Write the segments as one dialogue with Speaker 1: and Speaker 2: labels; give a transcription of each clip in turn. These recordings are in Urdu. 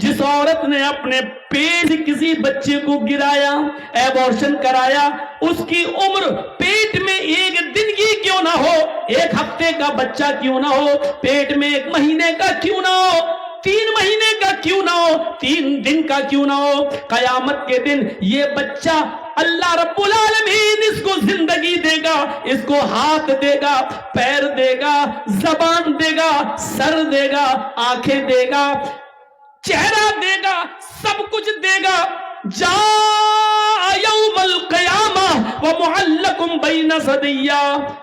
Speaker 1: جس عورت نے اپنے پیٹ سے کسی بچے کو گرایا، ایبورشن کرایا، اس کی عمر پیٹ میں ایک دن کی کیوں نہ ہو، ایک ہفتے کا بچہ کیوں نہ ہو، پیٹ میں 1 مہینے کا کیوں نہ ہو، 3 مہینے کا کیوں نہ ہو، 3 دن کا کیوں نہ ہو، قیامت کے دن یہ بچہ اللہ رب العالمین اس کو زندگی دے گا، اس کو ہاتھ دے گا، پیر دے گا، زبان دے گا، سر دے گا، آنکھیں دے گا، چہرہ دے گا، سب کچھ دے گا۔ جاء یوم القیامہ ومعلق بین ثدیہ،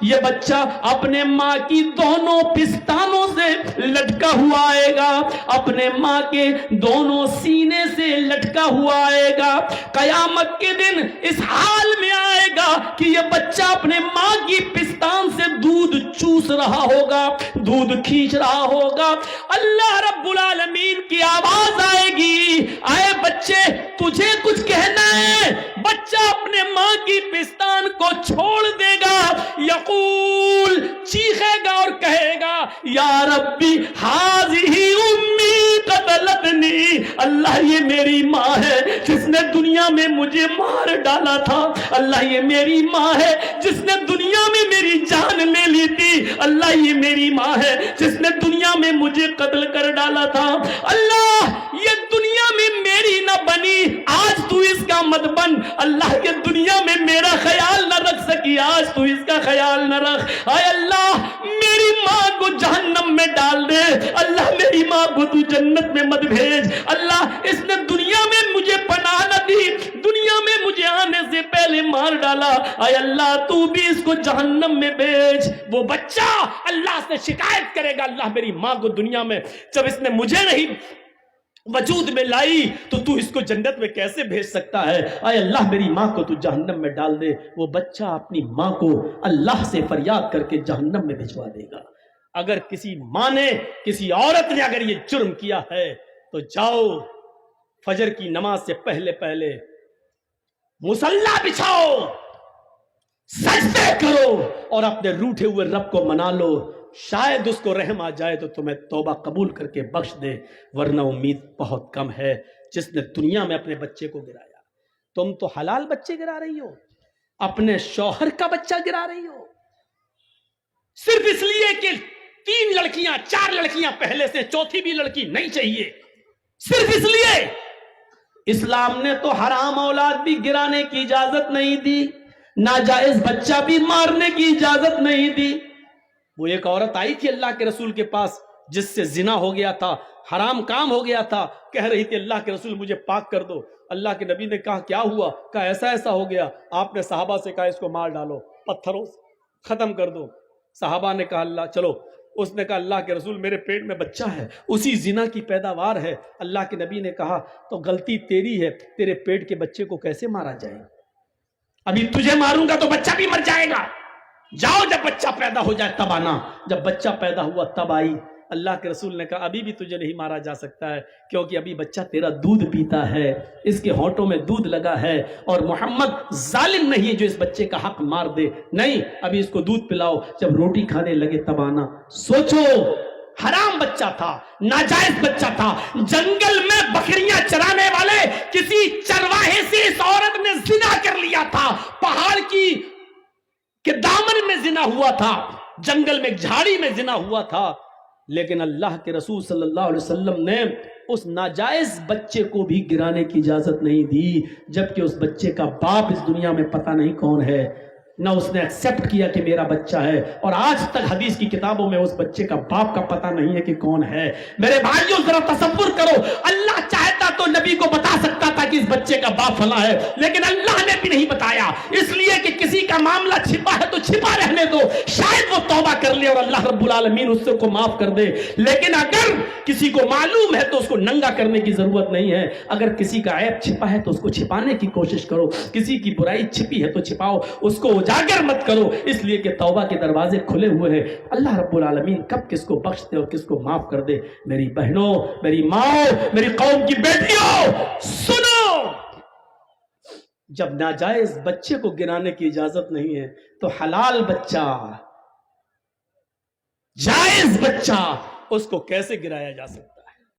Speaker 1: یہ بچہ اپنے ماں کی دونوں پستانوں سے لٹکا ہوا آئے گا، اپنے ماں کے دونوں سینے سے لٹکا ہوا آئے گا۔ قیامت کے دن اس حال میں آئے گا کہ یہ بچہ اپنے ماں کی پستان سے دودھ چوس رہا ہوگا، دودھ کھینچ رہا ہوگا۔ اللہ رب العالمین کی آواز آئے گی، اے بچے تجھے کچھ کہنا ہے؟ بچہ اپنے ماں کی پستان کو چھوڑ دے گا، یقول چیخے گا اور کہے گا یا ربی ہاذہ امی قتلتنی، اللہ یہ میری ماں ہے جس نے دنیا میں مجھے مار ڈالا تھا، اللہ یہ میری ماں ہے جس نے دنیا میں میری جان لے لی تھی، اللہ یہ میری ماں ہے جس نے دنیا میں مجھے قتل کر ڈالا تھا، اللہ یہ دنیا میں میری نہ بنی، آج تو اس کا مت بن، اللہ کے دنیا میں میرا خیال نہ رکھ سکی، آج تو اس کا خیال نہ رکھ، اے اللہ میری ماں کو جہنم میں ڈال دے، اللہ میری ماں کو تو جنت میں مت بھیج، اللہ اس نے دنیا میں مجھے پناہ نہ دی، دنیا میں مجھے آنے سے پہلے مار ڈالا، اے اللہ تو بھی اس کو جہنم میں بھیج۔ وہ بچہ اللہ سے شکایت کرے گا، اللہ میری ماں کو دنیا میں جب اس نے مجھے نہیں وجود میں لائی تو اس کو جنت میں کیسے بھیج سکتا ہے، اے اللہ میری ماں کو تو جہنم میں ڈال دے۔ وہ بچہ اپنی ماں کو اللہ سے فریاد کر کے جہنم میں بھجوا دے گا۔ اگر کسی ماں نے، کسی عورت نے اگر یہ جرم کیا ہے تو جاؤ فجر کی نماز سے پہلے پہلے مصلی بچھاؤ، سجدے کرو اور اپنے روٹھے ہوئے رب کو منا لو، شاید اس کو رحم آ جائے تو تمہیں توبہ قبول کر کے بخش دے، ورنہ امید بہت کم ہے۔ جس نے دنیا میں اپنے بچے کو گرایا، تم تو حلال بچے گرا رہی ہو، اپنے شوہر کا بچہ گرا رہی ہو، صرف اس لیے کہ 3 لڑکیاں 4 لڑکیاں پہلے سے، چوتھی بھی لڑکی نہیں چاہیے، صرف اس لیے۔ اسلام نے تو حرام اولاد بھی گرانے کی اجازت نہیں دی، ناجائز بچہ بھی مارنے کی اجازت نہیں دی۔ وہ ایک عورت آئی تھی اللہ کے رسول کے پاس جس سے زنا ہو گیا تھا، حرام کام ہو گیا تھا، کہہ رہی تھی اللہ کے رسول مجھے پاک کر دو۔ اللہ کے نبی نے کہا کیا ہوا؟ کہا ایسا ایسا ہو گیا۔ آپ نے صحابہ سے کہا اس کو مار ڈالو، پتھروں سے ختم کر دو۔ صحابہ نے کہا اللہ چلو، اس نے کہا اللہ کے رسول میرے پیٹ میں بچہ ہے، اسی زنا کی پیداوار ہے۔ اللہ کے نبی نے کہا تو غلطی تیری ہے، تیرے پیٹ کے بچے کو کیسے مارا جائے؟ ابھی تجھے ماروں گا تو بچہ بھی مر جائے گا، جاؤ جب بچہ پیدا ہو جائے تب آنا۔ جب بچہ پیدا ہوا تب آئی۔ اللہ کے رسول نے کہا ابھی بھی تجھے نہیں مارا جا سکتا ہے کیونکہ ابھی بچہ تیرا دودھ پیتا ہے، اس کے ہونٹوں میں دودھ لگا ہے، اور محمد ظالم نہیں ہے جو اس بچے کا حق مار دے، نہیں ابھی اس کو دودھ پلاؤ، جب روٹی کھانے لگے تب آنا۔ سوچو، حرام بچہ تھا، ناجائز بچہ تھا، جنگل میں بکریاں چرانے والے کسی چرواہے سے اس عورت نے زنا کر لیا تھا، پہاڑ کی کہ دامن میں زنا ہوا تھا، جنگل میں جھاڑی میں زنا ہوا تھا، لیکن اللہ کے رسول صلی اللہ علیہ وسلم نے اس ناجائز بچے کو بھی گرانے کی اجازت نہیں دی، جبکہ اس بچے کا باپ اس دنیا میں پتہ نہیں کون ہے، نہ اس نے ایکسپٹ کیا کہ میرا بچہ ہے، اور آج تک حدیث کی کتابوں میں اس بچے کا باپ کا پتہ نہیں ہے کہ کون ہے۔ میرے بھائیوں ذرا تصور کرو، اللہ چاہتا تو نبی کو بتا سکتا تھا کہ اس بچے کا باپ فلاں ہے، لیکن اللہ نے بھی نہیں بتایا، اس لیے کہ کسی کا معاملہ چھپا ہے تو چھپا رہنے دو، شاید وہ توبہ کر لے اور اللہ رب العالمین اس کو معاف کر دے۔ لیکن اگر کسی کو معلوم ہے تو اس کو ننگا کرنے کی ضرورت نہیں ہے، اگر کسی کا عیب چھپا ہے تو اس کو چھپانے کی کوشش کرو، کسی کی برائی چھپی ہے تو چھپاؤ، اس کو اجاگر مت کرو، اس لیے کہ توبہ کے دروازے کھلے ہوئے ہیں۔ اللہ رب العالمین کب کس کو بخش دے اور کس کو معاف کر دے۔ میری بہنوں، میری ماں، میری قوم کی بیٹیوں، سنو، جب ناجائز بچے کو گرانے کی اجازت نہیں ہے تو حلال بچہ، جائز بچہ، اس کو کیسے گرایا جا سکتا؟